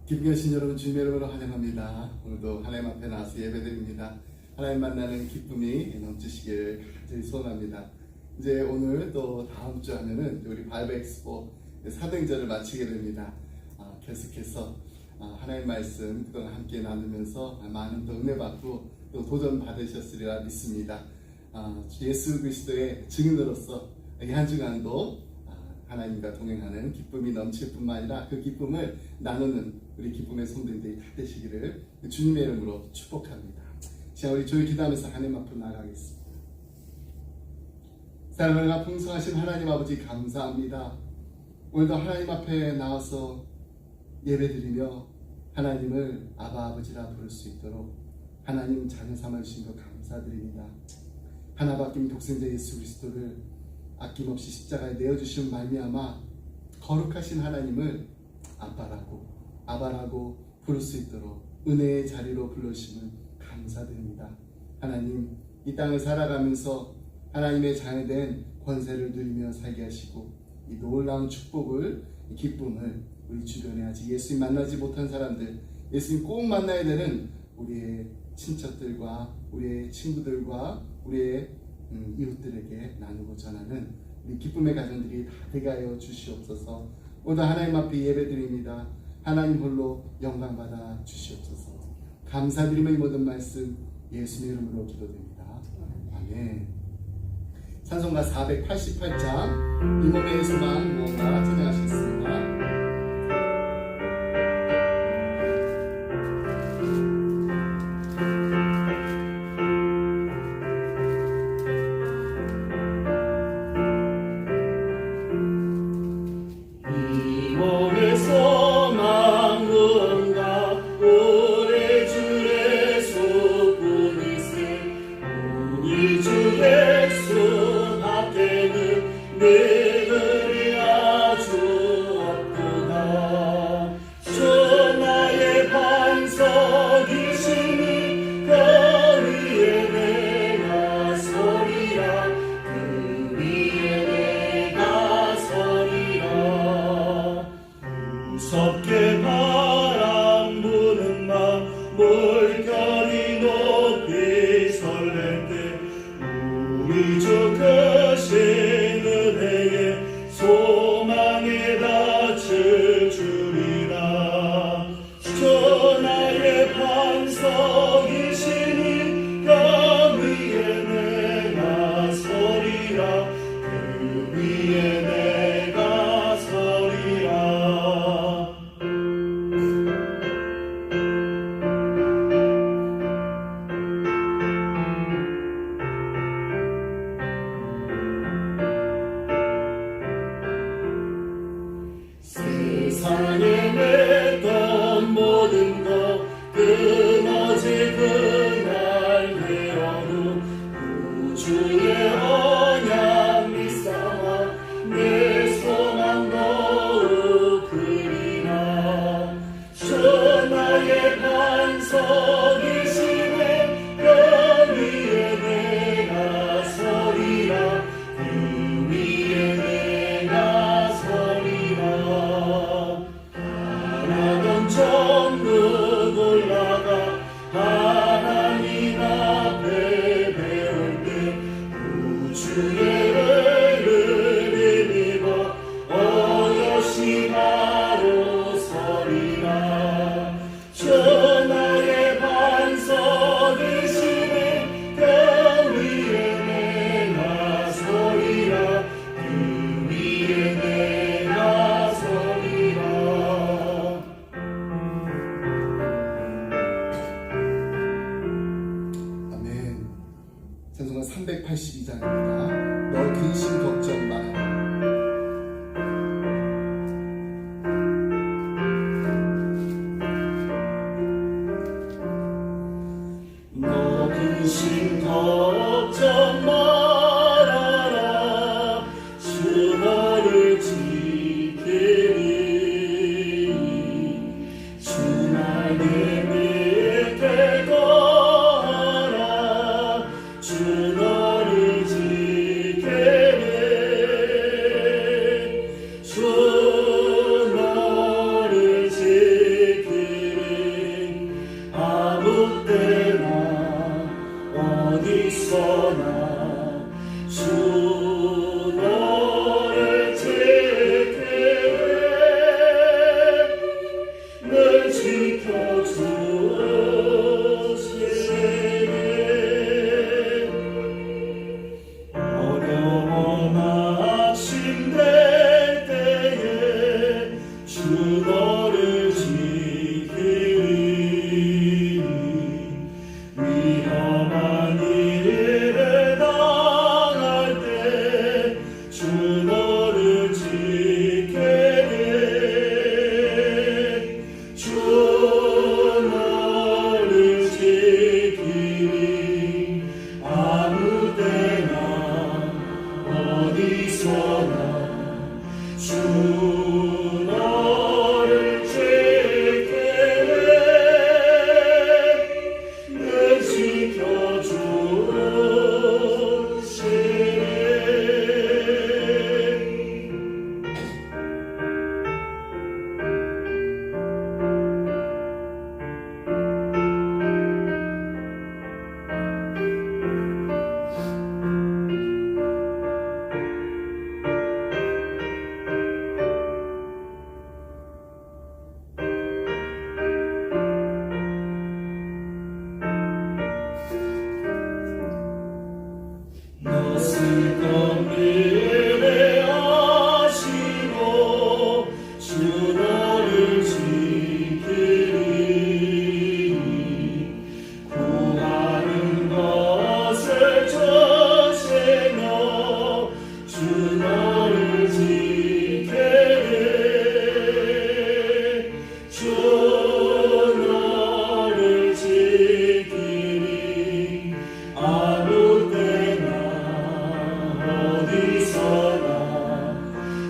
기쁘게 오신 여러분 주님의 이름으로 환영합니다. 오늘도 하나님 앞에 나와서 예배드립니다. 하나님 만나는 기쁨이 넘치시길 간절히 소원합니다. 이제 오늘 또 다음 주 하면은 우리 바이블 엑스포 사도행전을 마치게 됩니다. 계속해서 하나님 말씀 그동안 함께 나누면서 많은 또 은혜 받고 또 도전 받으셨으리라 믿습니다. 예수 그리스도의 증인으로서 이 한 주간도 하나님과 동행하는 기쁨이 넘칠 뿐만 아니라 그 기쁨을 나누는 우리 기쁨의 성도들이 다 되시기를 주님의 이름으로 축복합니다. 자, 우리 조용히 기도하면서 하나님 앞으로 나아가겠습니다. 사랑과 풍성하신 하나님 아버지 감사합니다. 오늘도 하나님 앞에 나와서 예배드리며 하나님을 아바 아버지라 부를 수 있도록 하나님 자녀 삼아주신 것 감사드립니다. 하나밖에 없는 독생자 예수 그리스도를 아낌없이 십자가에 내어주신 말미암아 거룩하신 하나님을 아바라고 부를 수 있도록 은혜의 자리로 불러주심을 감사드립니다. 하나님, 이 땅을 살아가면서 하나님의 자녀된 권세를 누리며 살게 하시고 이 놀라운 축복을, 이 기쁨을 우리 주변에 아직 예수님 만나지 못한 사람들, 예수님 꼭 만나야 되는 우리의 친척들과 우리의 친구들과 우리의 이웃들에게 나누고 전하는 우리 기쁨의 가정들이 다 되게 하여 주시옵소서. 오늘 하나님 앞에 예배드립니다. 하나님 홀로 영광 받아 주시옵소서. 감사드리며 이 모든 말씀 예수의 이름으로 기도드립니다. 아멘. 찬송가 488장 이 몸의 소망 무언가 찬양하시겠습니다. 무섭게 바람 부는 밤 물결이 높이 설렐 때 우리 주 크신 은혜에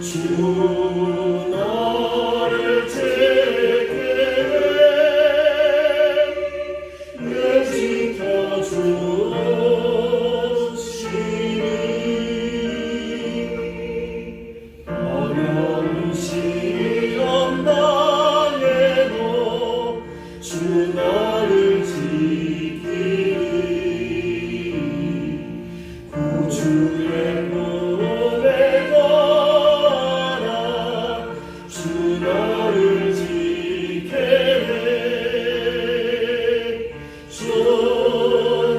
주 나를 지키네 늘 지켜주시니 어려운 시험 당해도 주 나를 지키니 구주의 품에 가라 주 나를 지키네 주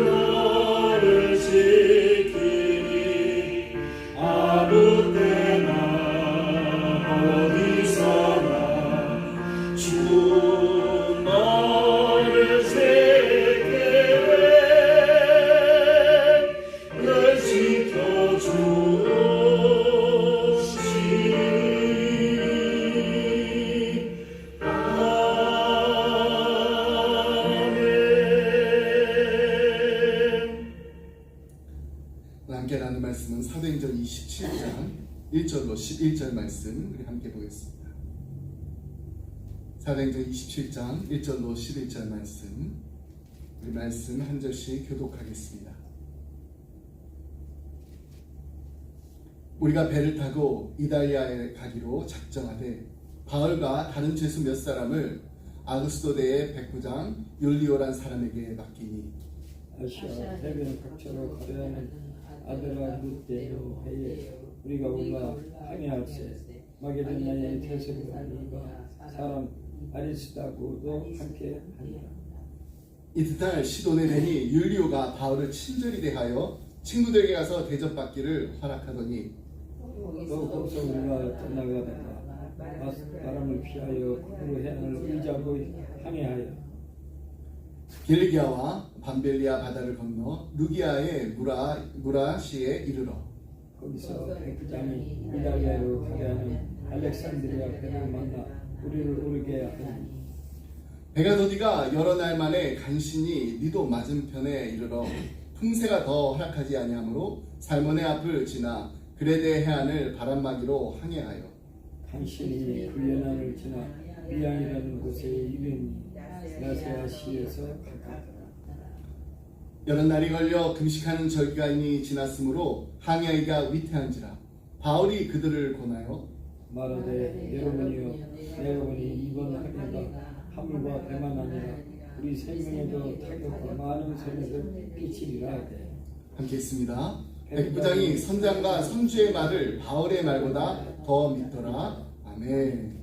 나를 지키니 아무 때나 어디서나 주 나를 지키네 늘 지켜주시니 아멘. 함께 나눈 말씀은 사도행전 27장 1절로 11절 말씀 우리 함께 보겠습니다. 사도행전 27장 1절로 11절 말씀 우리 말씀 한 절씩 교독하겠습니다. 우리가 배를 타고 이달리아에 가기로 작정하되 바울과 다른 죄수 몇 사람을 아그스도대의 백부장 율리오란 사람에게 맡기니 아시아 해변 각처로 가려하는 아들아 루테로 해에 우리가 올라 항해할세 마게도냐의 테살로니가 사람 아리스다고도 함께 하니라. 이튿날 시돈에 내니 율리오가 바울을 친절히 대하여 친구들에게 가서 대접받기를 허락하더니 또 거기서 우리가 떠나가다가 바람을 피하여 그로 해안을 의자고 항해하여 길기아와 밤벨리아 바다를 건너 루기아의 무라시에 이르러 거기서 백부장이 이달리아로 가게 하는 알렉산드리아 배를 만나 우리를 오르게 하니 배가 더디가 여러 날 만에 간신히 니도 맞은편에 이르러 풍세가 더 허락하지 아니하므로 살몬의 앞을 지나 그레데 해안을 바람막이로 항해하여 간신히 그 연안을 지나 미양이라는 곳에 이르니 라세아시에서 가까더라. 여러 날이 걸려 금식하는 절기간이 지났으므로 항해하기가 위태한지라 바울이 그들을 권하여 말하되 여러분이여 내가 보니 이번 항해가 하물과 배만 아니라 우리 생명에도 타격과 많은 손해를 끼치리라 하되 함께 있습니다. 백부장이 선장과 선주의 말을 바울의 말보다 더 믿더라. 아멘.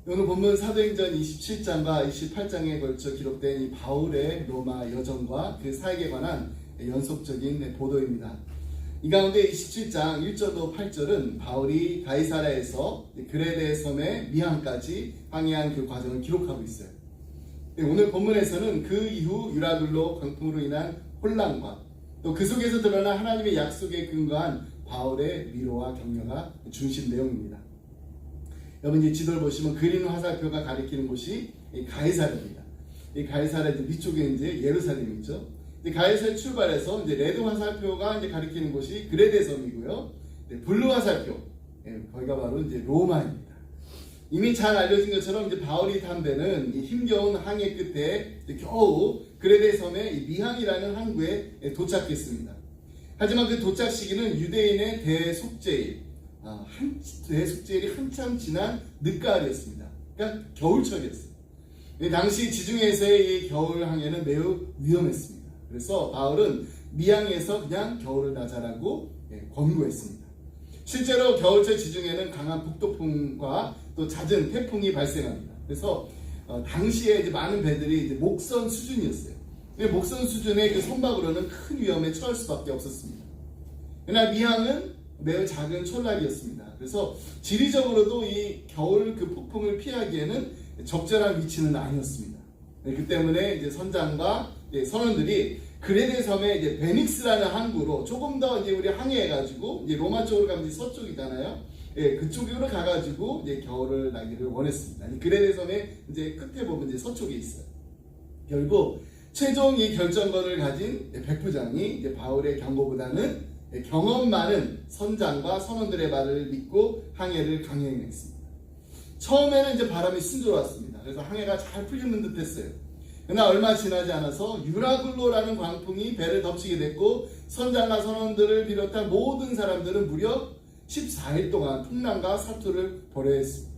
오늘 본문 사도행전 27장과 28장에 걸쳐 기록된 이 바울의 로마 여정과 그 사역에 관한 연속적인 보도입니다. 이 가운데 27장 1절로 8절은 바울이 가이사라에서 그레데 섬의 미항까지 항해한 그 과정을 기록하고 있어요. 오늘 본문에서는 그 이후 유라굴로 광풍으로 인한 혼란과 또 그 속에서 드러난 하나님의 약속에 근거한 바울의 위로와 격려가 중심 내용입니다. 여러분 이 지도를 보시면 그린 화살표가 가리키는 곳이 가이사라입니다. 이 가이사라 위쪽에 이제 예루살렘이죠. 가이사를 출발해서 이제 레드 화살표가 이제 가리키는 곳이 그레데 섬이고요. 블루 화살표 거기가 바로 이제 로마입니다. 이미 잘 알려진 것처럼 이제 바울이 탄 배는 이 힘겨운 항해 끝에 겨우 그레데 섬의 미항이라는 항구에 도착했습니다. 하지만 그 도착 시기는 유대인의 대속죄일, 대속죄일이 한참 지난 늦가을이었습니다. 그러니까 겨울철이었어요. 당시 지중해에서의 이 겨울 항해는 매우 위험했습니다. 그래서 바울은 미항에서 그냥 겨울을 나자라고 권고했습니다. 실제로 겨울철 지중해는 강한 북도풍과 또 잦은 태풍이 발생합니다. 그래서 당시에 이제 많은 배들이 이제 목선 수준이었어요. 목선 수준의 그 선박으로는 큰 위험에 처할 수밖에 없었습니다. 그러나 미항은 매우 작은 촌락이었습니다. 그래서 지리적으로도 이 겨울 그 폭풍을 피하기에는 적절한 위치는 아니었습니다. 그 때문에 이제 선장과 선원들이 그레데 섬의 이제 베닉스라는 항구로 조금 더 이제 우리 항해해가지고 이제 로마 쪽으로 가면 이제 서쪽이잖아요. 그쪽으로 가가지고 이제 겨울을 나기를 원했습니다. 그레데 섬의 이제 끝에 보면 이제 서쪽에 있어요. 결국 최종 이 결정권을 가진 백부장이 이제 바울의 경고보다는 경험 많은 선장과 선원들의 말을 믿고 항해를 강행했습니다. 처음에는 이제 바람이 순조로웠습니다. 그래서 항해가 잘 풀리는 듯했어요. 그러나 얼마 지나지 않아서 유라굴로라는 광풍이 배를 덮치게 됐고 선장과 선원들을 비롯한 모든 사람들은 무려 14일 동안 풍랑과 사투를 벌여야 했습니다.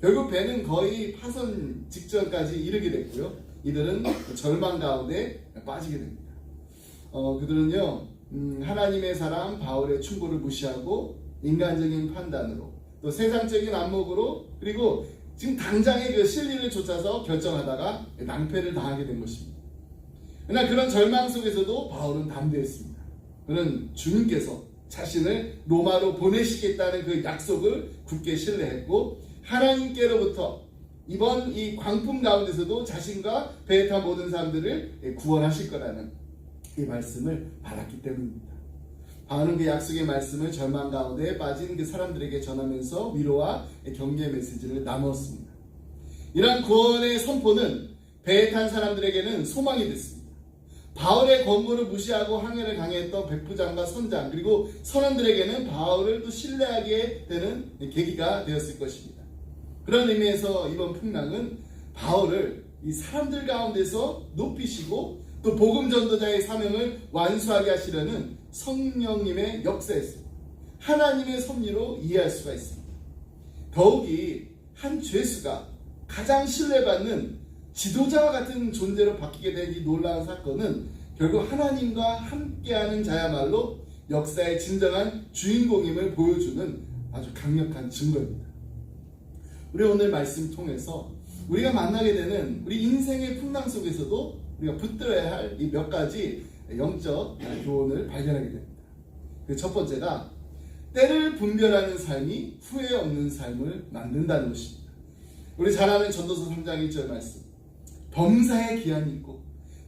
결국 배는 거의 파손 직전까지 이르게 됐고요. 이들은 절망 가운데 빠지게 됩니다. 그들은요 하나님의 사람 바울의 충고를 무시하고 인간적인 판단으로 또 세상적인 안목으로 그리고 지금 당장의 그 실리를 쫓아서 결정하다가 낭패를 당하게 된 것입니다. 그러나 그런 절망 속에서도 바울은 담대했습니다. 그는 주님께서 자신을 로마로 보내시겠다는 그 약속을 굳게 신뢰했고 하나님께로부터 이번 이 광풍 가운데서도 자신과 배에 탄 모든 사람들을 구원하실 거라는 이 말씀을 받았기 때문입니다. 바울은 그 약속의 말씀을 절망 가운데 빠진 그 사람들에게 전하면서 위로와 격려의 메시지를 나누었습니다. 이러한 구원의 선포는 배에 탄 사람들에게는 소망이 됐습니다. 바울의 권고를 무시하고 항해를 강행했던 백부장과 선장 그리고 선원들에게는 바울을 또 신뢰하게 되는 계기가 되었을 것입니다. 그런 의미에서 이번 풍랑은 바울을 이 사람들 가운데서 높이시고 또 복음 전도자의 사명을 완수하게 하시려는 성령님의 역사였습니다. 하나님의 섭리로 이해할 수가 있습니다. 더욱이 한 죄수가 가장 신뢰받는 지도자와 같은 존재로 바뀌게 된 이 놀라운 사건은 결국 하나님과 함께하는 자야말로 역사의 진정한 주인공임을 보여주는 아주 강력한 증거입니다. 우리 오늘 말씀 통해서 우리가 만나게 되는 우리 인생의 풍랑 속에서도 우리가 붙들어야 할 이 몇 가지 영적 교훈을 발견하게 됩니다. 그 첫 번째가 때를 분별하는 삶이 후회 없는 삶을 만든다는 것입니다. 우리 잘 아는 전도서 3장 1절 말씀. 범사에 기한이 있고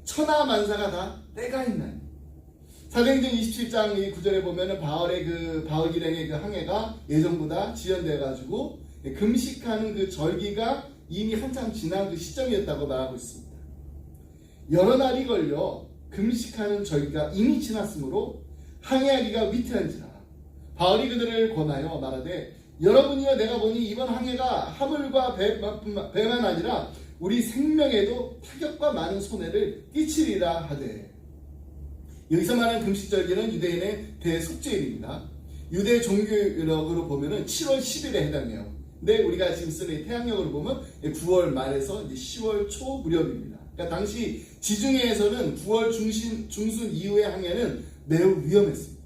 천하만사가 다 때가 있나니. 사도행전 27장 9절에 보면은 바울 일행의 그 항해가 예정보다 지연돼 가지고 금식하는 그 절기가 이미 한참 지난 그 시점이었다고 말하고 있습니다. 여러 날이 걸려 금식하는 절기가 이미 지났으므로 항해하기가 위태한지라 바울이 그들을 권하여 말하되 여러분이여 내가 보니 이번 항해가 화물과 배만 아니라 우리 생명에도 타격과 많은 손해를 끼치리라 하되. 여기서 말하는 금식절기는 유대인의 대속죄일입니다. 유대 종교력으로 보면은 7월 10일에 해당해요. 근데 우리가 지금 쓰는 태양력으로 보면 9월 말에서 이제 10월 초 무렵입니다. 그러니까 당시 지중해에서는 9월 중순 이후의 항해는 매우 위험했습니다.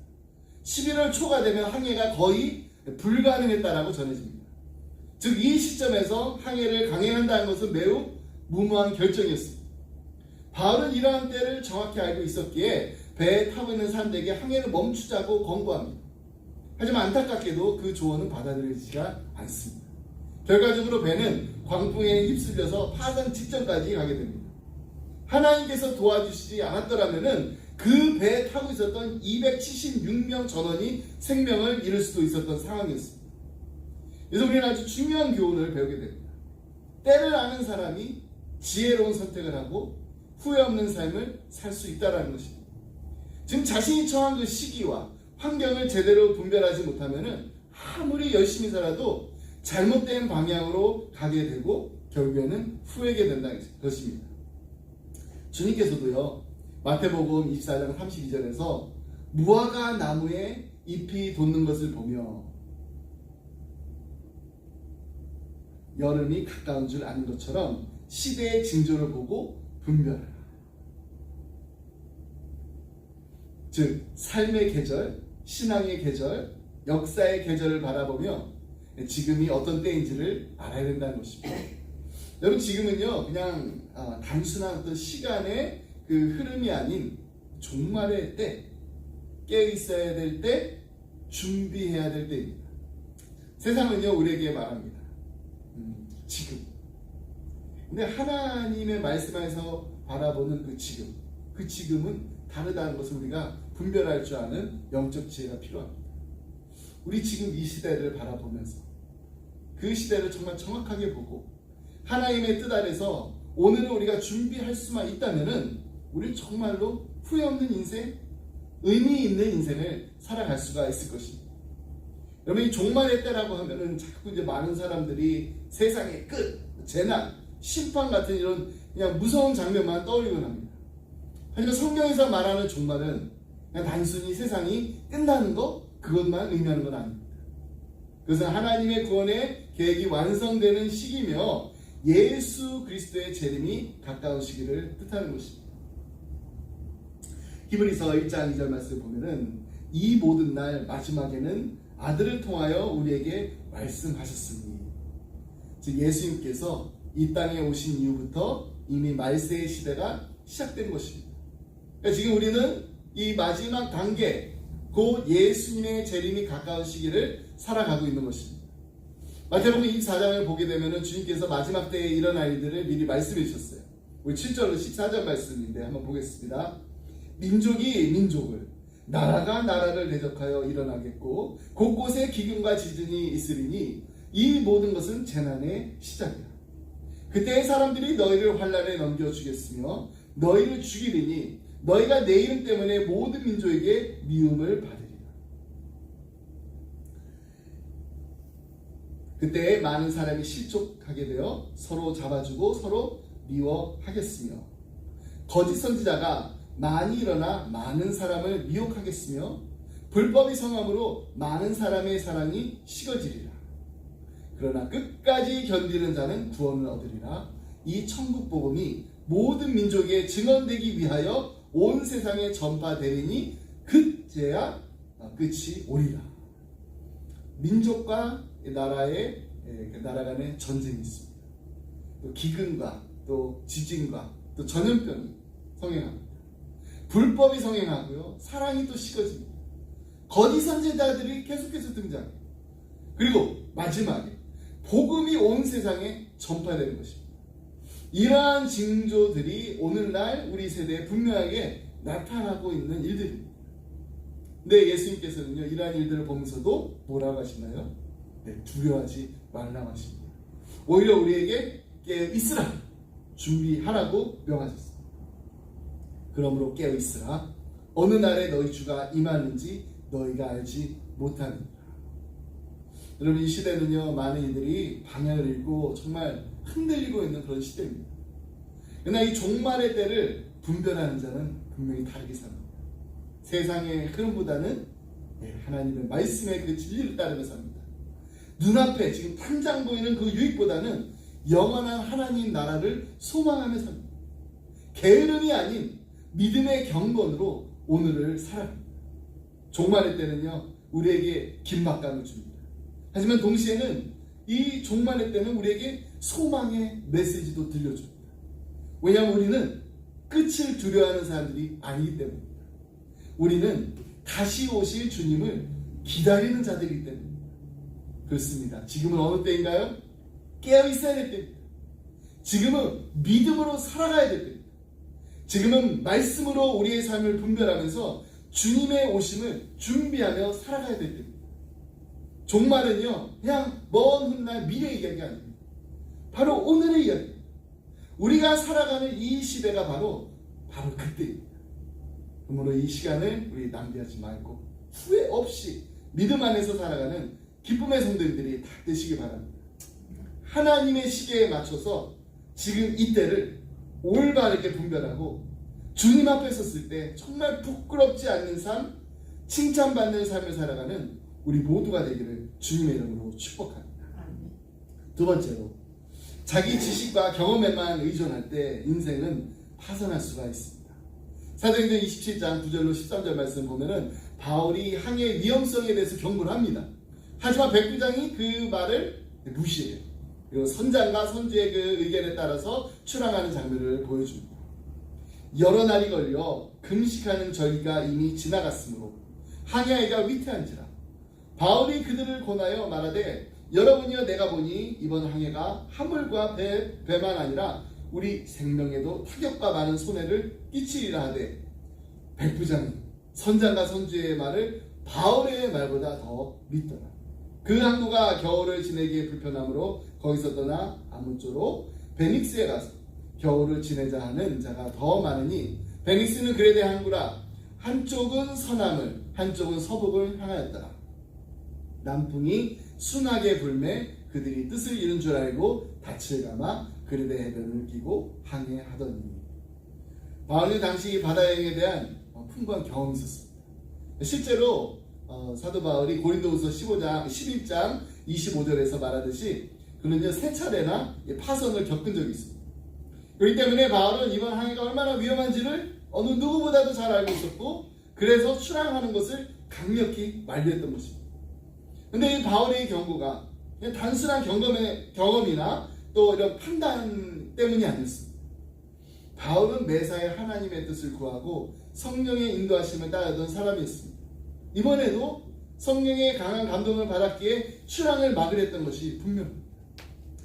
11월 초가 되면 항해가 거의 불가능했다라고 전해집니다. 즉 이 시점에서 항해를 강행한다는 것은 매우 무모한 결정이었습니다. 바울은 이러한 때를 정확히 알고 있었기에 배에 타고 있는 사람들에게 항해를 멈추자고 권고합니다. 하지만 안타깝게도 그 조언은 받아들여지지가 않습니다. 결과적으로 배는 광풍에 휩쓸려서 파산 직전까지 가게 됩니다. 하나님께서 도와주시지 않았더라면 그 배에 타고 있었던 276명 전원이 생명을 잃을 수도 있었던 상황이었습니다. 그래서 우리는 아주 중요한 교훈을 배우게 됩니다. 때를 아는 사람이 지혜로운 선택을 하고 후회 없는 삶을 살 수 있다는 것입니다. 지금 자신이 처한 그 시기와 환경을 제대로 분별하지 못하면 아무리 열심히 살아도 잘못된 방향으로 가게 되고 결국에는 후회하게 된다는 것입니다. 주님께서도요 마태복음 24장 32절에서 무화과 나무에 잎이 돋는 것을 보며 여름이 가까운 줄 아는 것처럼 시대의 징조를 보고 분별하라. 즉 삶의 계절, 신앙의 계절, 역사의 계절을 바라보며 지금이 어떤 때인지를 알아야 된다는 것입니다. 여러분 지금은요 그냥 단순한 어떤 시간의 그 흐름이 아닌 종말의 때, 깨어있어야 될 때, 준비해야 될 때입니다. 세상은요 우리에게 말합니다. 지금. 근데 하나님의 말씀에서 바라보는 그 지금은 다르다는 것을 우리가 분별할 줄 아는 영적 지혜가 필요합니다. 우리 지금 이 시대를 바라보면서 그 시대를 정말 정확하게 보고 하나님의 뜻 아래서 오늘을 우리가 준비할 수만 있다면은 우리 정말로 후회 없는 인생, 의미 있는 인생을 살아갈 수가 있을 것입니다. 여러분, 이 종말의 때라고 하면은 자꾸 이제 많은 사람들이 세상의 끝, 재난, 심판 같은 이런 그냥 무서운 장면만 떠올리곤 합니다. 하지만 성경에서 말하는 종말은 그냥 단순히 세상이 끝나는 것, 그것만 의미하는 건 아닙니다. 그것은 하나님의 구원의 계획이 완성되는 시기며 예수 그리스도의 재림이 가까운 시기를 뜻하는 것입니다. 히브리서 1장 2절 말씀을 보면은 이 모든 날 마지막에는 아들을 통하여 우리에게 말씀하셨으니, 즉 예수님께서 이 땅에 오신 이후부터 이미 말세의 시대가 시작된 것입니다. 그러니까 지금 우리는 이 마지막 단계, 곧 예수님의 재림이 가까운 시기를 살아가고 있는 것입니다. 마태복음 24장을 보게 되면 주님께서 마지막 때에 일어날 일들을 미리 말씀해 주셨어요. 우리 7절로 14절 말씀인데 한번 보겠습니다. 민족이 민족을, 나라가 나라를 대적하여 일어나겠고 곳곳에 기근과 지진이 있으리니 이 모든 것은 재난의 시작이라. 그때 사람들이 너희를 환난에 넘겨주겠으며 너희를 죽이리니 너희가 내 이름 때문에 모든 민족에게 미움을 받으리라. 그때 많은 사람이 실족하게 되어 서로 잡아주고 서로 미워하겠으며 거짓 선지자가 많이 일어나 많은 사람을 미혹하겠으며 불법이 성함으로 많은 사람의 사랑이 식어지리라. 그러나 끝까지 견디는 자는 구원을 얻으리라. 이 천국 복음이 모든 민족에 증언되기 위하여 온 세상에 전파되리니 그때야 끝이 오리라. 민족과 나라 간의 전쟁이 있습니다. 또 기근과 또 지진과 또 전염병이 성행합니다. 불법이 성행하고요, 사랑이 또 식어집니다. 거짓 선지자들이 계속해서 등장해요. 그리고 마지막에 복음이 온 세상에 전파되는 것입니다. 이러한 징조들이 오늘날 우리 세대에 분명하게 나타나고 있는 일들입니다. 근데 예수님께서는요, 이러한 일들을 보면서도 뭐라고 하시나요? 네, 두려워하지 말라고 하십니다. 오히려 우리에게 깨어있으라, 준비하라고 명하셨습니다. 그러므로 깨어있으라. 어느 날에 너희 주가 임하는지 너희가 알지 못하느니라. 여러분, 이 시대는요, 많은 이들이 방향을 잃고 정말 흔들리고 있는 그런 시대입니다. 그러나 이 종말의 때를 분별하는 자는 분명히 다르게 삽니다. 세상의 흐름보다는 하나님의 말씀의 그 진리를 따르며 삽니다. 눈앞에 지금 당장 보이는 그 유익보다는 영원한 하나님 나라를 소망하며 삽니다. 게으름이 아닌 믿음의 경건으로 오늘을 살아갑니다. 종말의 때는요, 우리에게 긴박감을 줍니다. 하지만 동시에는 이 종말의 때는 우리에게 소망의 메시지도 들려줍니다. 왜냐하면 우리는 끝을 두려워하는 사람들이 아니기 때문입니다. 우리는 다시 오실 주님을 기다리는 자들이기 때문입니다. 그렇습니다. 지금은 어느 때인가요? 깨어있어야 될 때입니다. 지금은 믿음으로 살아가야 될 때입니다. 지금은 말씀으로 우리의 삶을 분별하면서 주님의 오심을 준비하며 살아가야 될 때입니다. 종말은요, 그냥 먼 훗날 미래의 이야기가 아닙니다. 바로 오늘의 이야기입니다. 우리가 살아가는 이 시대가 바로 그때입니다. 그러므로 이 시간을 우리 낭비하지 말고 후회 없이 믿음 안에서 살아가는 기쁨의 성도들이 다 되시기 바랍니다. 하나님의 시계에 맞춰서 지금 이때를 올바르게 분별하고 주님 앞에 섰을 때 정말 부끄럽지 않는 삶, 칭찬받는 삶을 살아가는 우리 모두가 되기를 주님의 이름으로 축복합니다. 두 번째로, 자기 지식과 경험에만 의존할 때 인생은 파산할 수가 있습니다. 사도행전 27장 9절로 13절 말씀 보면은 바울이 항해의 위험성에 대해서 경고를 합니다. 하지만 백부장이 그 말을 무시해요. 그리고 선장과 선주의 그 의견에 따라서 출항하는 장면을 보여줍니다. 여러 날이 걸려 금식하는 저희가 이미 지나갔으므로 항해하기가 위태한지라 바울이 그들을 권하여 말하되 여러분이여 내가 보니 이번 항해가 화물과 배만 아니라 우리 생명에도 타격과 많은 손해를 끼치리라 하되 백부장이 선장과 선주의 말을 바울의 말보다 더 믿더라. 그 항구가 겨울을 지내기에 불편하므로 거기서 떠나 아문조로 베닉스에 가서 겨울을 지내자 하는 자가 더 많으니 베닉스는 그레데 항구라 한쪽은 서남을 한쪽은 서북을 향하였더라. 남풍이 순하게 불매 그들이 뜻을 이룬 줄 알고 닻을 감아 그르데 해변을 끼고 항해하더니. 바울은 당시 바다 여행에 대한 풍부한 경험이 있었습니다. 실제로 사도 바울이 고린도후서 11장 25절에서 말하듯이 그는 세 차례나 파선을 겪은 적이 있습니다. 그렇기 때문에 바울은 이번 항해가 얼마나 위험한지를 어느 누구보다도 잘 알고 있었고, 그래서 출항하는 것을 강력히 만류했던 것입니다. 근데 이 바울의 경고가 그냥 단순한 경험이나 또 이런 판단 때문이 아니었습니다. 바울은 매사에 하나님의 뜻을 구하고 성령의 인도하심을 따르던 사람이었습니다. 이번에도 성령의 강한 감동을 받았기에 출항을 막으랬던 것이 분명합니다.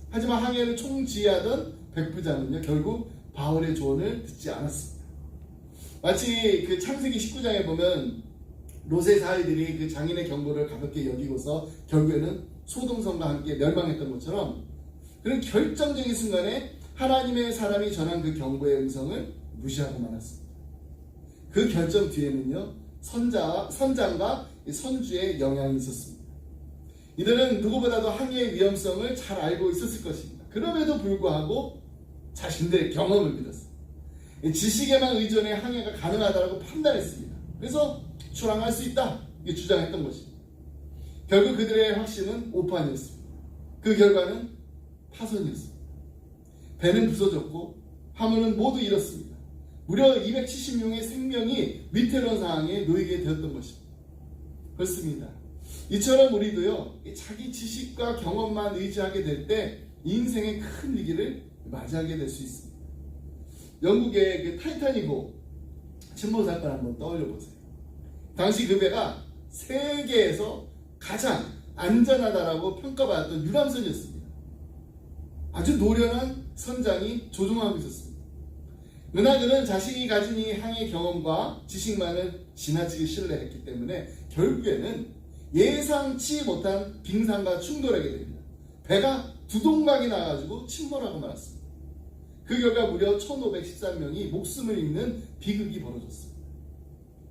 하지만 항해를 총지휘하던 백부장은요, 결국 바울의 조언을 듣지 않았습니다. 마치 그 창세기 19장에 보면 롯의 사위들이 그 장인의 경고를 가볍게 여기고서 결국에는 소돔성과 함께 멸망했던 것처럼, 그런 결정적인 순간에 하나님의 사람이 전한 그 경고의 음성을 무시하고 말았습니다. 그 결정 뒤에는요, 선장과 선주의 영향이 있었습니다. 이들은 누구보다도 항해의 위험성을 잘 알고 있었을 것입니다. 그럼에도 불구하고 자신들의 경험을 믿었습니다. 지식에만 의존해 항해가 가능하다고 판단했습니다. 그래서 출항할 수 있다, 이렇게 주장했던 것입니다. 결국 그들의 확신은 오판이었습니다. 그 결과는 파손이었습니다. 배는 부서졌고 화물은 모두 잃었습니다. 무려 270명의 생명이 위태로운 상황에 놓이게 되었던 것입니다. 그렇습니다. 이처럼 우리도요, 자기 지식과 경험만 의지하게 될 때 인생의 큰 위기를 맞이하게 될 수 있습니다. 영국의 그 타이타닉호 침몰 사건 한번 떠올려 보세요. 당시 그 배가 세계에서 가장 안전하다라고 평가받았던 유람선이었습니다. 아주 노련한 선장이 조종하고 있었습니다. 그러나 그는 자신이 가진 이 항해 경험과 지식만을 지나치게 신뢰했기 때문에 결국에는 예상치 못한 빙산과 충돌하게 됩니다. 배가 두동강이 나가지고 침몰하고 말았습니다. 그 결과 무려 1513명이 목숨을 잃는 비극이 벌어졌습니다.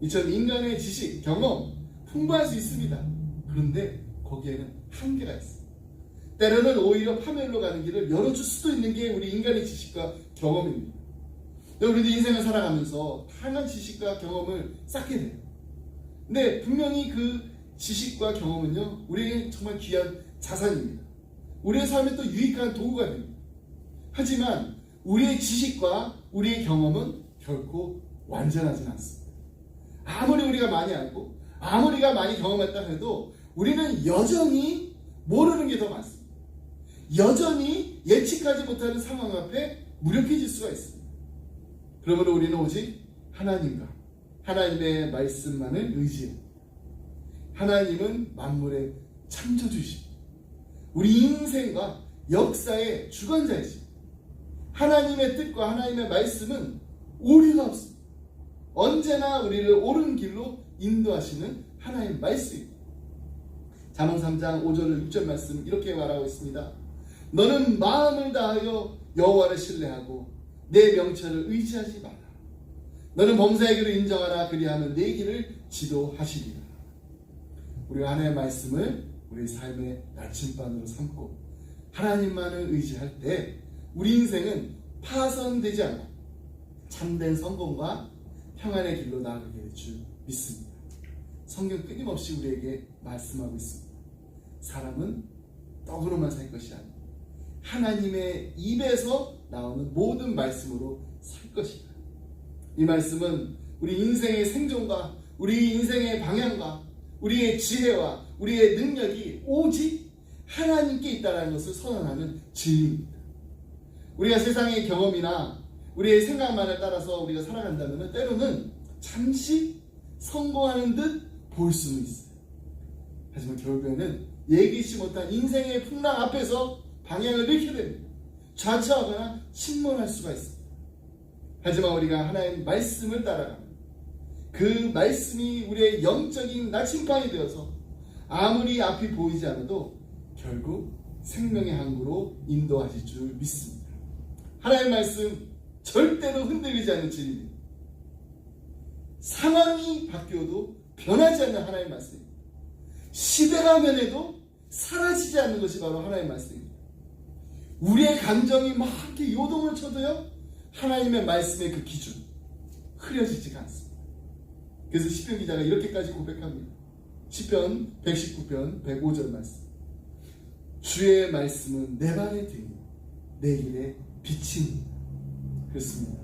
이처럼 인간의 지식, 경험 풍부할 수 있습니다. 그런데 거기에는 한계가 있습니다. 때로는 오히려 파멸로 가는 길을 열어줄 수도 있는 게 우리 인간의 지식과 경험입니다. 우리도 인생을 살아가면서 다양한 지식과 경험을 쌓게 돼요. 근데 분명히 그 지식과 경험은요, 우리에게 정말 귀한 자산입니다. 우리의 삶에 또 유익한 도구가 됩니다. 하지만 우리의 지식과 우리의 경험은 결코 완전하진 않습니다. 아무리 우리가 많이 알고 아무리 우리가 많이 경험했다 해도 우리는 여전히 모르는 게 더 많습니다. 여전히 예측하지 못하는 상황 앞에 무력해질 수가 있습니다. 그러므로 우리는 오직 하나님과 하나님의 말씀만을 의지해요. 하나님은 만물의 창조주이십니다. 우리 인생과 역사의 주관자이십니다. 하나님의 뜻과 하나님의 말씀은 오류가 없습니다. 언제나 우리를 옳은 길로 인도하시는 하나님의 말씀입니다. 잠언 3장 5절 6절 말씀 이렇게 말하고 있습니다. 너는 마음을 다하여 여호와를 신뢰하고 내 명철을 의지하지 마라. 너는 범사의 길을 인정하라. 그리하면 내 길을 지도하시리라. 우리가 하나님의 말씀을 우리 삶의 나침반으로 삼고 하나님만을 의지할 때 우리 인생은 파손되지 않고 참된 성공과 평안의 길로 나아가게 될 줄 믿습니다. 성경 끊임없이 우리에게 말씀하고 있습니다. 사람은 떡으로만 살 것이 아니라 하나님의 입에서 나오는 모든 말씀으로 살 것이다. 이 말씀은 우리 인생의 생존과 우리 인생의 방향과 우리의 지혜와 우리의 능력이 오직 하나님께 있다는 것을 선언하는 진리입니다. 우리가 세상의 경험이나 우리의 생각만을 따라서 우리가 살아간다면 때로는 잠시 성공하는 듯 보일 수는 있어요. 하지만 결국에는 예기치 못한 인생의 풍랑 앞에서 방향을 잃게 됩니다. 좌초하거나 침몰할 수가 있습니다. 하지만 우리가 하나님의 말씀을 따라가면 그 말씀이 우리의 영적인 나침반이 되어서 아무리 앞이 보이지 않아도 결국 생명의 항구로 인도하실 줄 믿습니다. 하나님의 말씀 절대로 흔들리지 않는 진리입니다. 상황이 바뀌어도 변하지 않는 하나님의 말씀입니다. 시대가 변해도 사라지지 않는 것이 바로 하나님의 말씀입니다. 우리의 감정이 막 이렇게 요동을 쳐도요, 하나님의 말씀의 그 기준 흐려지지가 않습니다. 그래서 시편 기자가 이렇게까지 고백합니다. 시편 119편 105절 말씀. 주의 말씀은 내 발의 등이요 내 길의 빛입니다. 그렇습니다.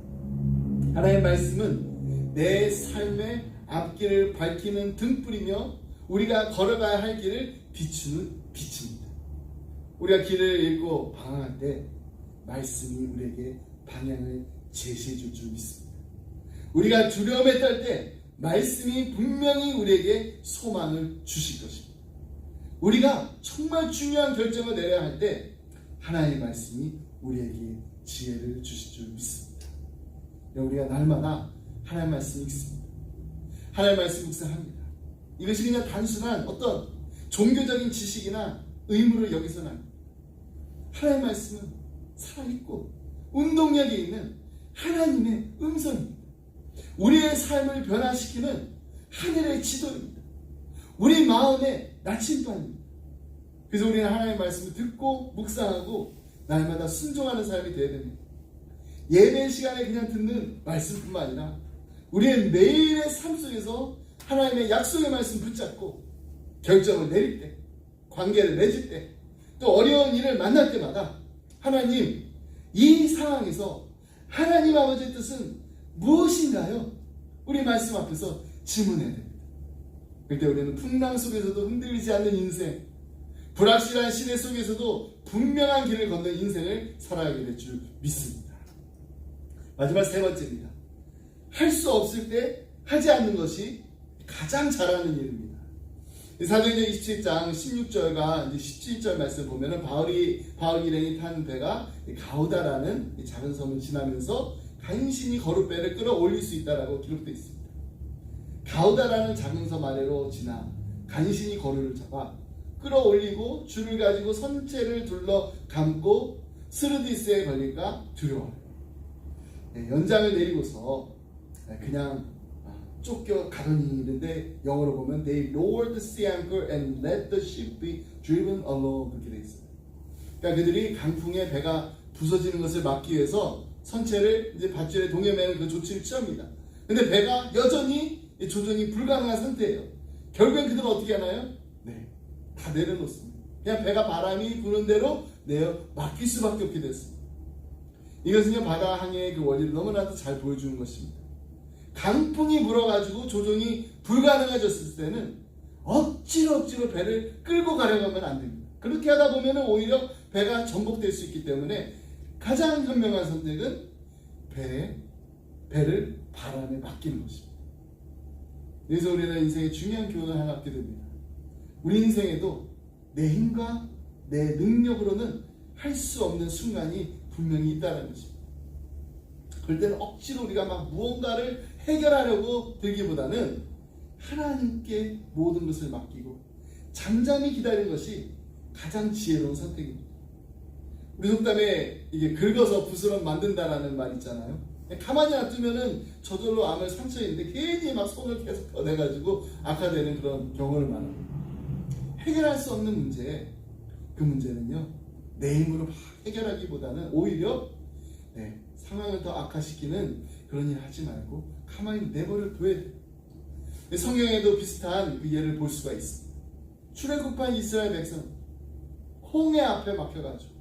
하나님의 말씀은 내 삶의 앞길을 밝히는 등불이며 우리가 걸어가야 할 길을 비추는 빛입니다. 우리가 길을 잃고 방황할 때 말씀이 우리에게 방향을 제시해 줄 줄 믿습니다. 우리가 두려움에 떨 때 말씀이 분명히 우리에게 소망을 주실 것입니다. 우리가 정말 중요한 결정을 내려야 할 때 하나님의 말씀이 우리에게 지혜를 주실 줄 믿습니다. 우리가 날마다 하나님의 말씀을 읽습니다. 하나님의 말씀을 묵상합니다. 이것이 그냥 단순한 어떤 종교적인 지식이나 의무를 여기서는 아닙니다. 하나님의 말씀은 살아있고 운동력이 있는 하나님의 음성입니다. 우리의 삶을 변화시키는 하늘의 지도입니다. 우리 마음의 나침반입니다. 그래서 우리는 하나님의 말씀을 듣고 묵상하고 날마다 순종하는 삶이 되어야 됩니다. 예배 시간에 그냥 듣는 말씀뿐만 아니라 우리의 매일의 삶 속에서 하나님의 약속의 말씀 붙잡고 결정을 내릴 때, 관계를 맺을 때, 또 어려운 일을 만날 때마다 하나님, 이 상황에서 하나님 아버지의 뜻은 무엇인가요? 우리 말씀 앞에서 질문해야 됩니다. 그때 우리는 풍랑 속에서도 흔들리지 않는 인생, 불확실한 시대 속에서도 분명한 길을 걷는 인생을 살아가게 될 줄 믿습니다. 마지막 세 번째입니다. 할 수 없을 때 하지 않는 것이 가장 잘하는 일입니다. 사도행전 27장 16절과 17절 말씀 보면은 바울 일행이 탄 배가 가우다라는 작은 섬을 지나면서 간신히 거룻배를 끌어올릴 수 있다라고 기록되어 있습니다. 가우다라는 작은 섬 아래로 지나 간신히 거루를 잡아 끌어올리고 줄을 가지고 선체를 둘러 감고 스르디스에 걸릴까 두려워요. 연장을 내리고서 그냥 쫓겨 가더니 이런데 영어로 보면 They lowered the sea anchor and let the ship be driven along 그렇게 되어 있어요. 그러니까 그들이 강풍에 배가 부서지는 것을 막기 위해서 선체를 이제 밧줄에 동여매는 그 조치를 취합니다. 근데 배가 여전히 조정이 불가능한 상태예요. 결국엔 그들은 어떻게 하나요? 네, 다 내려놓습니다. 그냥 배가 바람이 부는 대로 내어 맡길 수밖에 없게 됐습니다. 이것은요 바다 항해의 그 원리를 너무나도 잘 보여주는 것입니다. 강풍이 불어가지고 조종이 불가능해졌을 때는 억지로 배를 끌고 가려고 하면 안 됩니다. 그렇게 하다 보면 오히려 배가 전복될 수 있기 때문에 가장 현명한 선택은 배를 바람에 맡기는 것입니다. 그래서 우리는 인생의 중요한 교훈을 하나 얻게 됩니다. 우리 인생에도 내 힘과 내 능력으로는 할 수 없는 순간이 분명히 있다는 것입니다. 그럴 때는 억지로 우리가 막 무언가를 해결하려고 들기보다는 하나님께 모든 것을 맡기고 잠잠히 기다리는 것이 가장 지혜로운 선택입니다. 우리 속담에 이게 긁어서 붓으로 만든다라는 말 있잖아요. 가만히 놔두면은 저절로 암을 상처있는데 괜히 막 손을 계속 꺼내가지고 악화되는 그런 경우를 말합니다. 해결할 수 없는 문제, 그 문제는요 내 힘으로 막 해결하기보다는 오히려 상황을 더 악화시키는 그런 일 하지 말고 가만히 내버려 둬야 돼요. 성경에도 비슷한 그 예를 볼 수가 있습니다. 출애굽한 이스라엘 백성 홍해 앞에 막혀가지고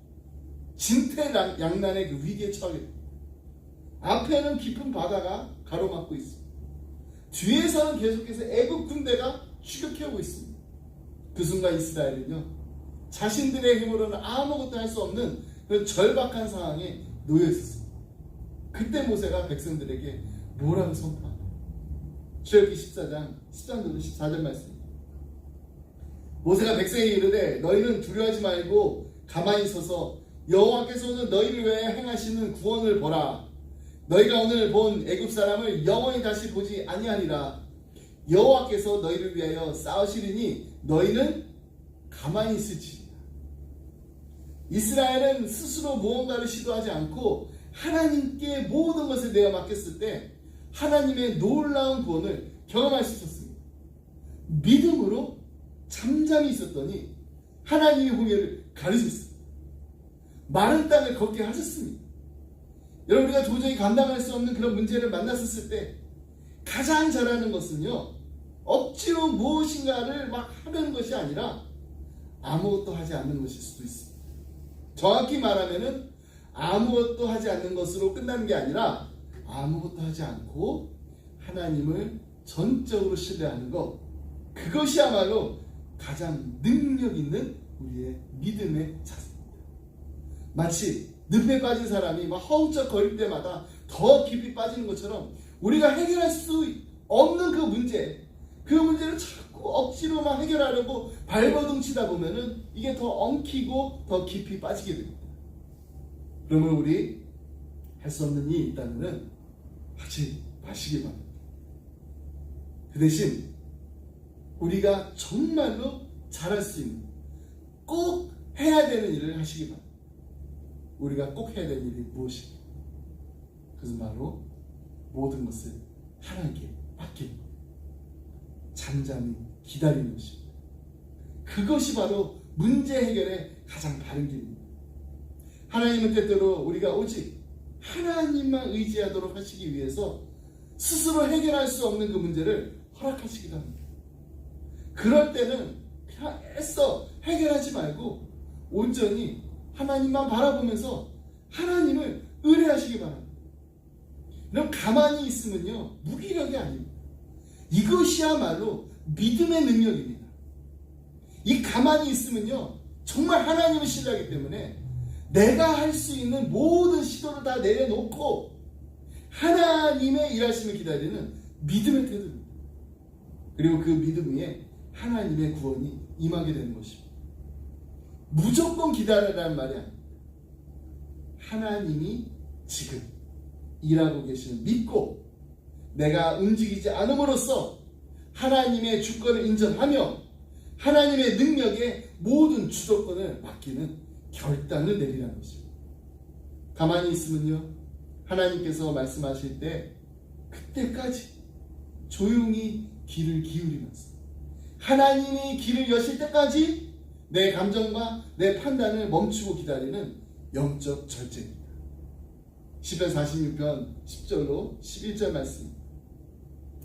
진퇴양난의 그 위기에 처하게 됩니다. 앞에는 깊은 바다가 가로막고 있습니다. 뒤에서는 계속해서 애국 군대가 추격해오고 있습니다. 그 순간 이스라엘은요 자신들의 힘으로는 아무것도 할 수 없는 그런 절박한 상황에 놓여 있었습니다. 그때 모세가 백성들에게 뭐라고 선포합니다. 출애굽기 14장 13절 14절 말씀입니다. 모세가 백성에게 이르되 너희는 두려워하지 말고 가만히 서서 여호와께서 오늘 너희를 위해 행하시는 구원을 보라. 너희가 오늘 본 애굽 사람을 영원히 다시 보지 아니하리라. 여호와께서 너희를 위하여 싸우시리니 너희는 가만히 있을지니라. 이스라엘은 스스로 무언가를 시도하지 않고 하나님께 모든 것을 내어 맡겼을 때 하나님의 놀라운 구원을 경험할 수 있었습니다. 믿음으로 잠잠히 있었더니 하나님의 홍해를 가르셨습니다. 마른 땅을 걷게 하셨습니다. 여러분, 우리가 도저히 감당할 수 없는 그런 문제를 만났었을 때 가장 잘하는 것은요, 억지로 무엇인가를 막 하는 것이 아니라 아무것도 하지 않는 것일 수도 있습니다. 정확히 말하면은 아무것도 하지 않는 것으로 끝나는 게 아니라 아무것도 하지 않고 하나님을 전적으로 신뢰하는 것, 그것이야말로 가장 능력 있는 우리의 믿음의 자세입니다. 마치 늪에 빠진 사람이 막 허우적거릴 때마다 더 깊이 빠지는 것처럼 우리가 해결할 수 없는 그 문제를 자꾸 억지로 막 해결하려고 발버둥 치다 보면은 이게 더 엉키고 더 깊이 빠지게 됩니다. 그러면 우리 할 수 없는 일이 있다면은 하지 마시기 바랍니다. 그 대신 우리가 정말로 잘할 수 있는, 꼭 해야 되는 일을 하시기 바랍니다. 우리가 꼭 해야 되는 일이 무엇인가? 그것은 바로 모든 것을 하나님께 맡기는 것, 잠잠히 기다리는 것입니다. 그것이 바로 문제 해결의 가장 바른 길입니다. 하나님은 때때로 우리가 오직 하나님만 의지하도록 하시기 위해서 스스로 해결할 수 없는 그 문제를 허락하시기도 합니다. 그럴 때는 그냥 애써 해결하지 말고 온전히 하나님만 바라보면서 하나님을 의뢰하시기 바랍니다. 그럼 가만히 있으면요, 무기력이 아닙니다. 이것이야말로 믿음의 능력입니다. 이 가만히 있으면요, 정말 하나님을 신뢰하기 때문에 내가 할 수 있는 모든 시도를 다 내려놓고 하나님의 일하심을 기다리는 믿음의 태도입니다. 그리고 그 믿음 위에 하나님의 구원이 임하게 되는 것입니다. 무조건 기다려라는 말이 아닙니다. 하나님이 지금 일하고 계시는 믿고 내가 움직이지 않음으로써 하나님의 주권을 인정하며 하나님의 능력에 모든 주도권을 맡기는 결단을 내리라는 것입니다. 가만히 있으면요, 하나님께서 말씀하실 때 그때까지 조용히 귀를 기울이면서 하나님이 길을 여실 때까지 내 감정과 내 판단을 멈추고 기다리는 영적 절제입니다. 시편 46편 10절로 11절 말씀,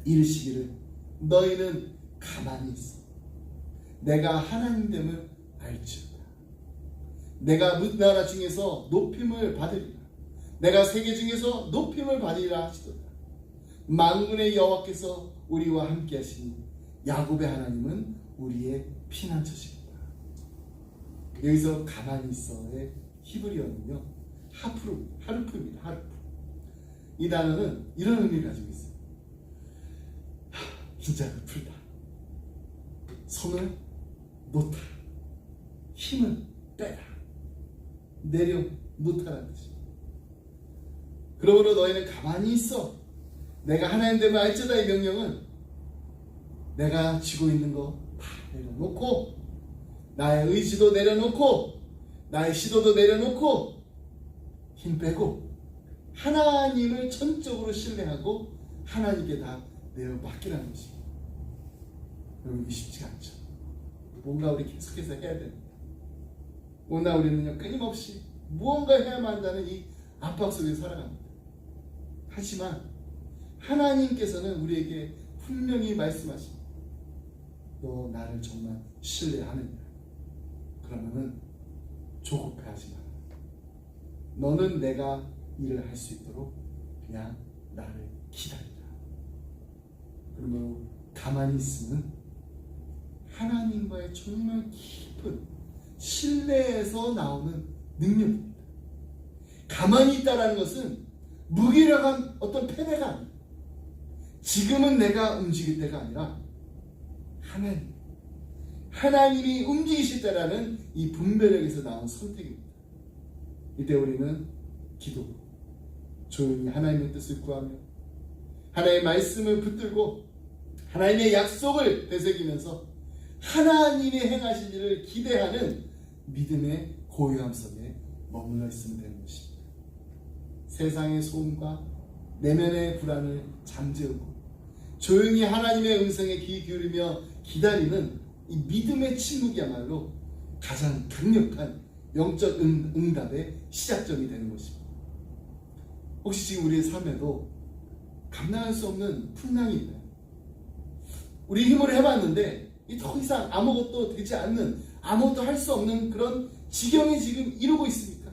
이르시기를 너희는 가만히 있어 내가 하나님됨을 알지어다. 내가 뭇나라 중에서 높임을 받으리라. 내가 세계 중에서 높임을 받으리라 하시도다. 만군의 여호와께서 우리와 함께 하시니 야곱의 하나님은 우리의 피난처시다. 여기서 가만히 있어의 히브리어는요, 하르프입니다. 하르프. 이 단어는 이런 의미를 가지고 있어요. 긴장을 풀다, 손을 놓다, 힘을 빼라, 내려놓다라는 뜻입니다. 그러므로 너희는 가만히 있어 내가 하나님 됨을 알지어다. 이 명령은 내가 쥐고 있는 거 다 내려놓고, 나의 의지도 내려놓고, 나의 시도도 내려놓고, 힘 빼고 하나님을 전적으로 신뢰하고 하나님께 다 내어 맡기라는 것입니다. 여러분, 이게 쉽지가 않죠. 뭔가 우리 계속해서 해야 됩니다. 오늘 우리는요, 끊임없이 무언가 해야만 한다는 이 압박 속에 살아갑니다. 하지만 하나님께서는 우리에게 분명히 말씀하십니다. 너 나를 정말 신뢰하느냐? 그러면은 조급해하지 마라. 너는 내가 일을 할 수 있도록 그냥 나를 기다리라. 그러므로 가만히 있으면 하나님과의 정말 깊은 신뢰에서 나오는 능력입니다. 가만히 있다라는 것은 무기력한 어떤 패배가 아닙니다. 지금은 내가 움직일 때가 아니라 하나님이 움직이실 때라는 이 분별력에서 나온 선택입니다. 이때 우리는 기도, 조용히 하나님의 뜻을 구하며 하나님의 말씀을 붙들고 하나님의 약속을 되새기면서 하나님이 행하실 일을 기대하는 믿음의 고요함 속에 머물러 있으면 되는 것입니다. 세상의 소음과 내면의 불안을 잠재우고 조용히 하나님의 음성에 귀 기울이며 기다리는 이 믿음의 침묵이야말로 가장 강력한 영적 응답의 시작점이 되는 것입니다. 혹시 지금 우리의 삶에도 감당할 수 없는 풍랑이 있나요? 우리 힘으로 해봤는데 더 이상 아무것도 되지 않는, 아무것도 할 수 없는 그런 지경에 지금 이루고 있습니까?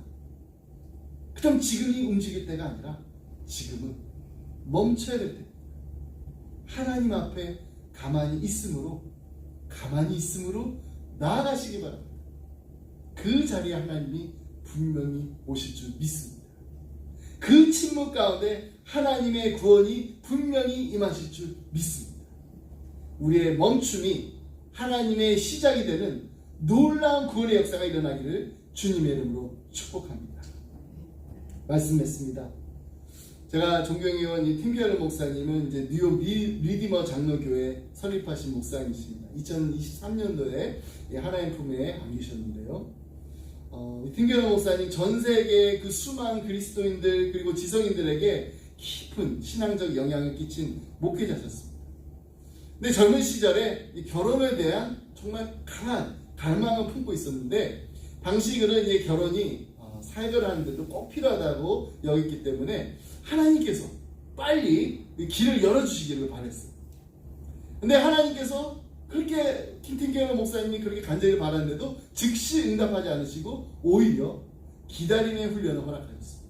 그럼 지금이 움직일 때가 아니라 지금은 멈춰야 될 때, 하나님 앞에 가만히 있음으로 나아가시기 바랍니다. 그 자리에 하나님이 분명히 오실 줄 믿습니다. 그 침묵 가운데 하나님의 구원이 분명히 임하실 줄 믿습니다. 우리의 멈춤이 하나님의 시작이 되는 놀라운 구원의 역사가 일어나기를 주님의 이름으로 축복합니다. 말씀 맺습니다. 제가 존경해온 이 팀케어 목사님은 이제 뉴욕 리디머 장로교회 설립하신 목사님이십니다. 2023년도에 하나님 품에 안기셨는데요. 팀케어 목사님 전 세계 그 수많은 그리스도인들 그리고 지성인들에게 깊은 신앙적 영향을 끼친 목회자셨습니다. 근데 젊은 시절에 이 결혼에 대한 정말 강한 갈망을 품고 있었는데 당시 그는 이 결혼이 사역을 하는데도 꼭 필요하다고 여겼기 때문에 하나님께서 빨리 길을 열어주시기를 바랬어요. 근데 하나님께서 그렇게 팀케어 목사님이 그렇게 간절히 바랐는데도 즉시 응답하지 않으시고 오히려 기다림의 훈련을 허락하셨어요.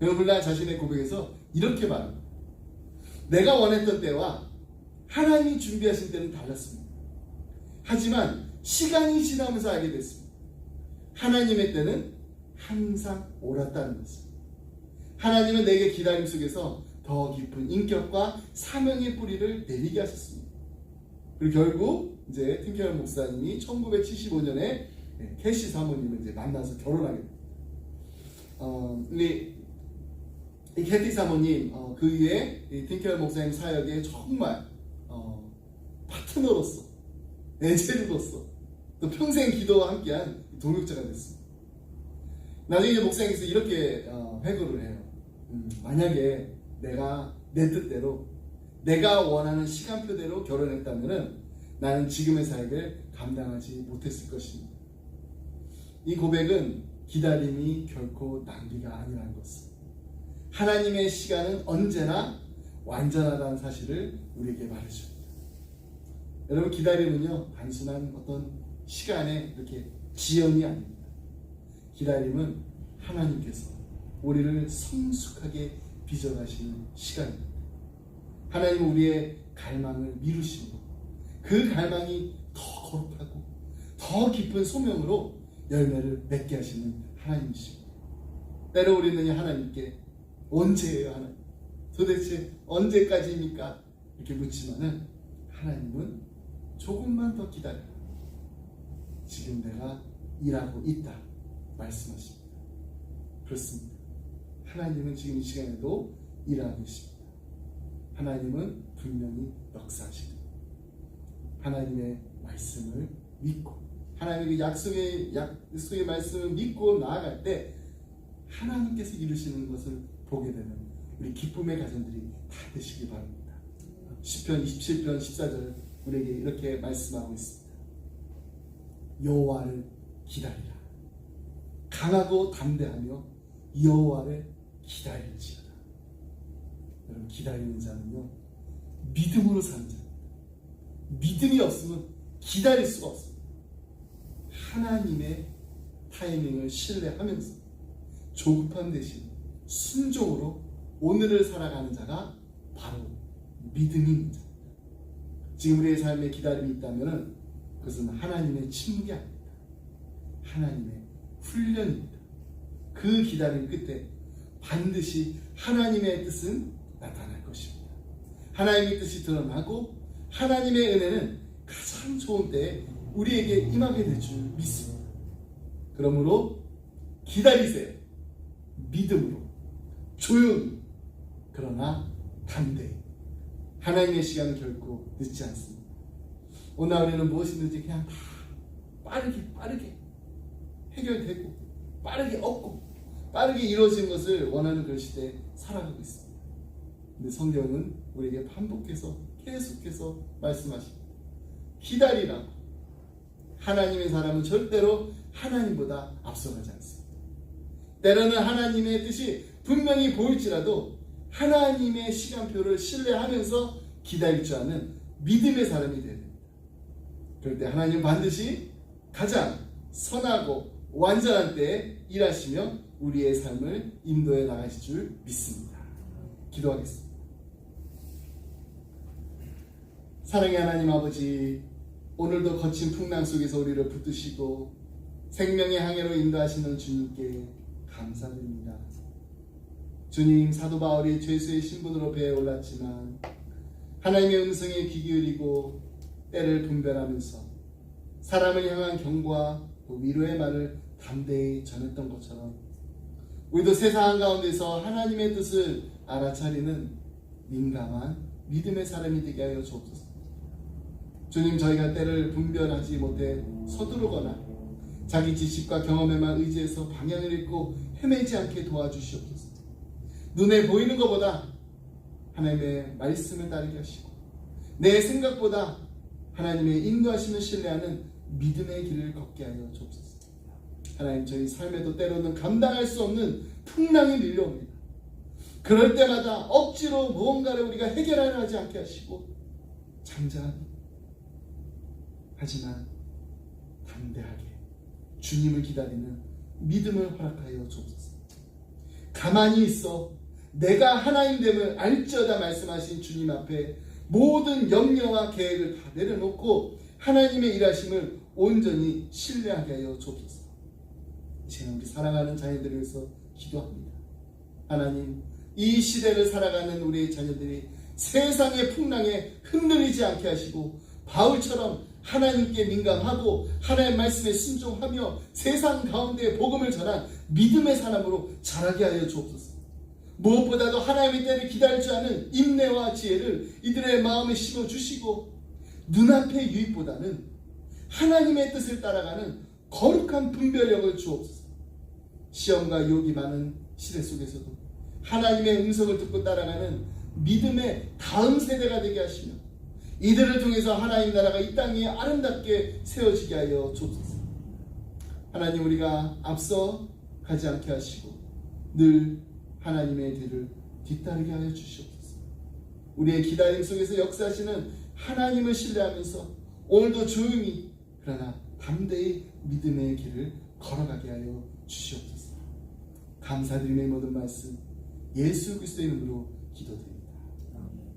여러분 자신의 고백에서 이렇게 말합니다. 내가 원했던 때와 하나님이 준비하신 때는 달랐습니다. 하지만 시간이 지나면서 알게 됐습니다. 하나님의 때는 항상 옳았다는 것입니다. 하나님은 내게 기다림 속에서 더 깊은 인격과 사명의 뿌리를 내리게 하셨습니다. 그리고 결국 이제 팀케어 목사님이 1975년에 캐시 사모님을 이제 만나서 결혼하게 됩니다. 이 캐티 사모님 그 이후에 팀케어 목사님 사역에 정말 파트너로서 내재로서 또 평생 기도와 함께한 동역자가 됐습니다. 나중에 이제 목사님께서 이렇게 회고를 해요. 만약에 내가 내 뜻대로 내가 원하는 시간표대로 결혼했다면 나는 지금의 사역을 감당하지 못했을 것입니다. 이 고백은 기다림이 결코 낭비가 아니라는 것을, 하나님의 시간은 언제나 완전하다는 사실을 우리에게 말해줍니다. 여러분 기다림은요 단순한 어떤 시간의 이렇게 지연이 아닙니다. 기다림은 하나님께서 우리를 성숙하게 빚어가시는 시간입니다. 하나님은 우리의 갈망을 미루시고 그 갈망이 더 거룩하고 더 깊은 소명으로 열매를 맺게 하시는 하나님이십니다. 때로 우리는 하나님께 언제예요 하나님? 도대체 언제까지입니까? 이렇게 묻지만은 하나님은 조금만 더 기다려. 지금 내가 일하고 있다 말씀하십니다. 그렇습니다. 하나님은 지금 이 시간에도 일하고 계십니다. 하나님은 분명히 역사하십니다. 하나님의 말씀을 믿고 하나님의 약속의 말씀을 믿고 나아갈 때 하나님께서 이루시는 것을 보게 되는 우리 기쁨의 가정들이 다 되시기 바랍니다. 시편 27편 14절 우리에게 이렇게 말씀하고 있습니다. 여호와를 기다리라. 강하고 담대하며 여호와를 기다릴지어다. 여러분 기다리는 자는요 믿음으로 사는 자입니다. 믿음이 없으면 기다릴 수가 없습니다. 하나님의 타이밍을 신뢰하면서 조급함 대신 순종으로 오늘을 살아가는 자가 바로 믿음이 있는 자입니다. 지금 우리의 삶에 기다림이 있다면 그것은 하나님의 침묵이 아닙니다. 하나님의 훈련입니다. 그 기다림 끝에 반드시 하나님의 뜻은 나타날 것입니다. 하나님의 뜻이 드러나고 하나님의 은혜는 가장 좋은 때에 우리에게 임하게 될 줄 믿습니다. 그러므로 기다리세요. 믿음으로 조용히 그러나 담대히. 하나님의 시간은 결코 늦지 않습니다. 오늘 우리는 무엇이든지 그냥 다 빠르게 해결되고 빠르게 얻고 빠르게 이루어지는 것을 원하는 그런 시대에 살아가고 있습니다. 근데 성경은 우리에게 반복해서 계속해서 말씀하십니다. 기다리라고. 하나님의 사람은 절대로 하나님보다 앞서가지 않습니다. 때로는 하나님의 뜻이 분명히 보일지라도 하나님의 시간표를 신뢰하면서 기다릴 줄 아는 믿음의 사람이 되어야 됩니다. 그럴 때 하나님은 반드시 가장 선하고 완전한 때에 일하시며 우리의 삶을 인도해 나가실 줄 믿습니다. 기도하겠습니다. 사랑의 하나님 아버지, 오늘도 거친 풍랑 속에서 우리를 붙드시고 생명의 항해로 인도하시는 주님께 감사드립니다. 주님, 사도 바울이 죄수의 신분으로 배에 올랐지만 하나님의 음성에 귀 기울이고 때를 분별하면서 사람을 향한 경고와 위로의 말을 담대히 전했던 것처럼 우리도 세상 가운데서 하나님의 뜻을 알아차리는 민감한 믿음의 사람이 되게 하여 주옵소서. 주님, 저희가 때를 분별하지 못해 서두르거나 자기 지식과 경험에만 의지해서 방향을 잃고 헤매지 않게 도와주시옵소서. 눈에 보이는 것보다 하나님의 말씀을 따르게 하시고 내 생각보다 하나님의 인도하심을 신뢰하는 믿음의 길을 걷게 하여 주옵소서. 하나님, 저희 삶에도 때로는 감당할 수 없는 풍랑이 밀려옵니다. 그럴 때마다 억지로 무언가를 우리가 해결하려 하지 않게 하시고 잠잠히, 하지만 담대하게 주님을 기다리는 믿음을 허락하여 주옵소서. 가만히 있어 내가 하나님됨을 알지어다 말씀하신 주님 앞에 모든 염려와 계획을 다 내려놓고 하나님의 일하심을 온전히 신뢰하게 하여 주옵소서. 이제는 우리 사랑하는 자녀들을 위해서 기도합니다. 하나님, 이 시대를 살아가는 우리의 자녀들이 세상의 풍랑에 흔들리지 않게 하시고 바울처럼 하나님께 민감하고 하나님의 말씀에 순종하며 세상 가운데 복음을 전한 믿음의 사람으로 자라게 하여 주옵소서. 무엇보다도 하나님의 때를 기다릴 줄 아는 인내와 지혜를 이들의 마음에 심어주시고 눈앞의 유익보다는 하나님의 뜻을 따라가는 거룩한 분별력을 주옵소서. 시험과 유혹이 많은 시대 속에서도 하나님의 음성을 듣고 따라가는 믿음의 다음 세대가 되게 하시며 이들을 통해서 하나님 나라가 이 땅에 아름답게 세워지게 하여 주옵소서. 하나님, 우리가 앞서 가지 않게 하시고 늘 하나님의 뒤를 뒤따르게 하여 주시옵소서. 우리의 기다림 속에서 역사하시는 하나님을 신뢰하면서 오늘도 조용히 그러나 담대히 믿음의 길을 걸어가게 하여 주시옵소서. 감사드리는 모든 말씀 예수 그리스도의 이름으로 기도드립니다.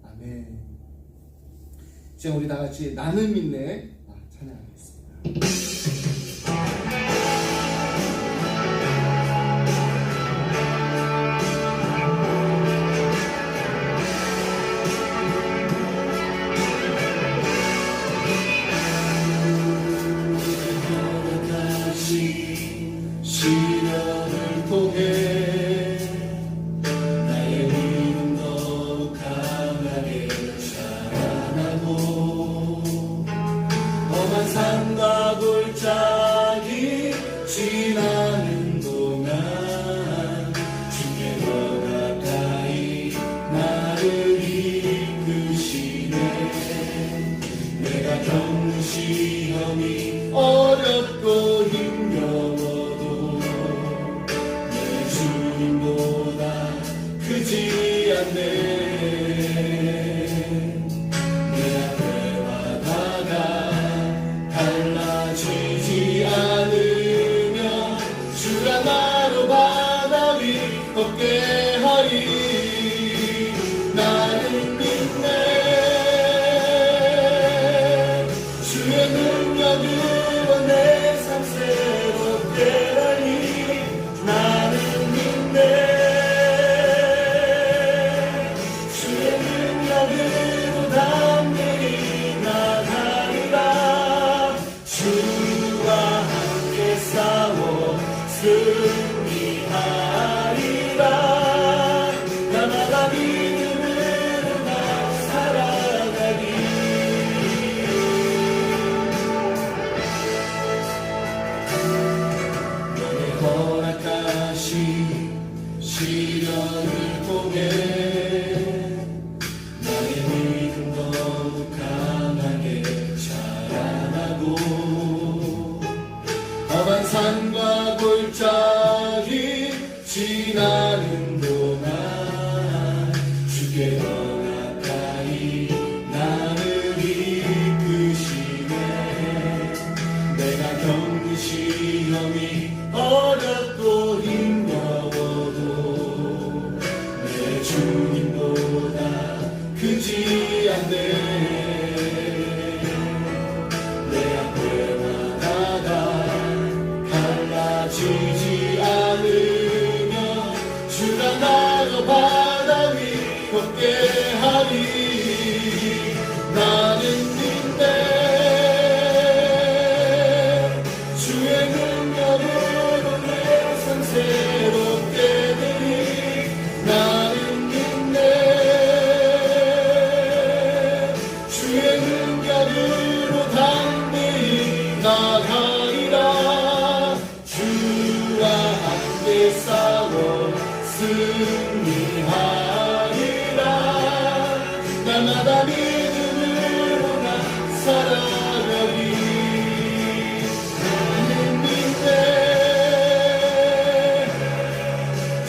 아멘. 이제 우리 다 같이 나는 믿네 찬양하겠습니다. 시련을 통해 나의 믿음 더욱 강하게 자라나고 험한 산과 골짜기 지나는 동안 주께 더 가까이 나를 이끄시네. 내가 겪는 시험이 어렵고 힘겨워도 내 주님보다 크지 않네. 내 앞에 와다가 달라지지 않으며 주가 나로 바다 위 걷게 하리. 나는 믿네. 주의 능력으로 내 삶 새롭게 하리. 나는 믿네. 주의 능력으로 담대히 나가리라. 주와 함께 싸워 승리하리라. 나마다 믿음으로 나 살아가리. 너의 허락하신 시련을 통해 골짜기 지나는 동안 주께 더 가까이 나를 이끄시네. 내가 겪는 시험이 어렵고 힘겨워도 내 주님보다 크지 않네. 내 앞에 바다가 갈라지지 않으며 주가 나로 바다 위 걷게 하리. 나는 믿네. 주의 능력으로 내 삶 새롭게 되리. 나는 믿네. 주의 능력으로 담대히 나가리라. 주와 함께 싸워 승리하리라. 날마다 믿음으로 나 살아가리. 나는 믿네.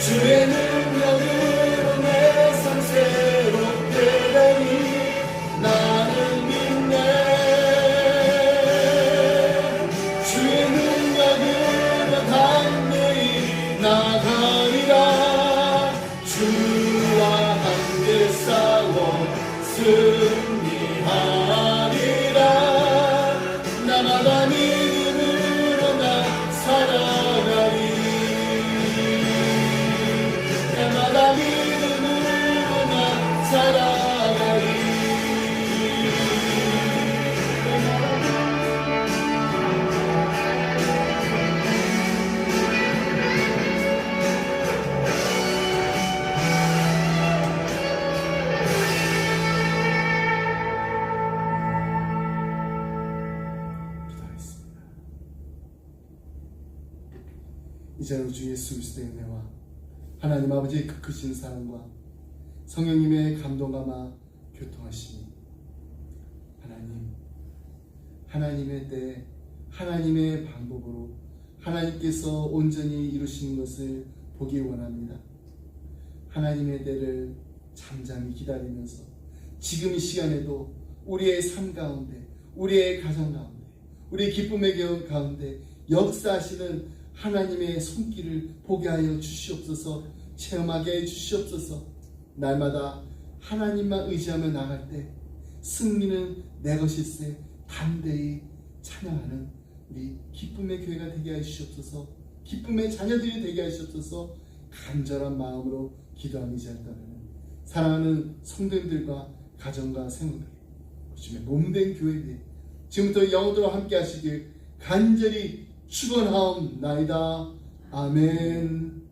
주의 능력으로 내 삶 새롭게 되리. 나는 믿네. 주의 능력으로 담대히 나가리라. 주와 함께 싸워 승리하리라. 날마다 믿음으로 나 살아가리. 날마다 믿음으로 나 살아가리. 기도하겠습니다. 이제는 주 예수 그리스도의 은혜와 하나님 아버지의 그 크신 사랑과 성령님의 감동감화 교통하심이 하나님의 때 하나님의 방법으로 하나님께서 온전히 이루시는 것을 보기 원합니다. 하나님의 때를 잠잠히 기다리면서 지금 이 시간에도 우리의 삶 가운데, 우리의 가정 가운데, 우리의 기쁨의 교회 가운데 역사하시는 하나님의 손길을 보게 하여 주시옵소서. 체험하게 해 주시옵소서. 날마다 하나님만 의지하며 나갈 때 승리는 내 것일세 담대히 찬양하는 우리 기쁨의 교회가 되게 하여 주시옵소서. 기쁨의 자녀들이 되게 하여 주시옵소서. 간절한 마음으로 기도하며 이제부터는 사랑하는 성도님들과 가정과 생활 주님의 몸된 교회에 지금부터 영원토록 함께 하시길 간절히 축원하옵나이다. 아멘.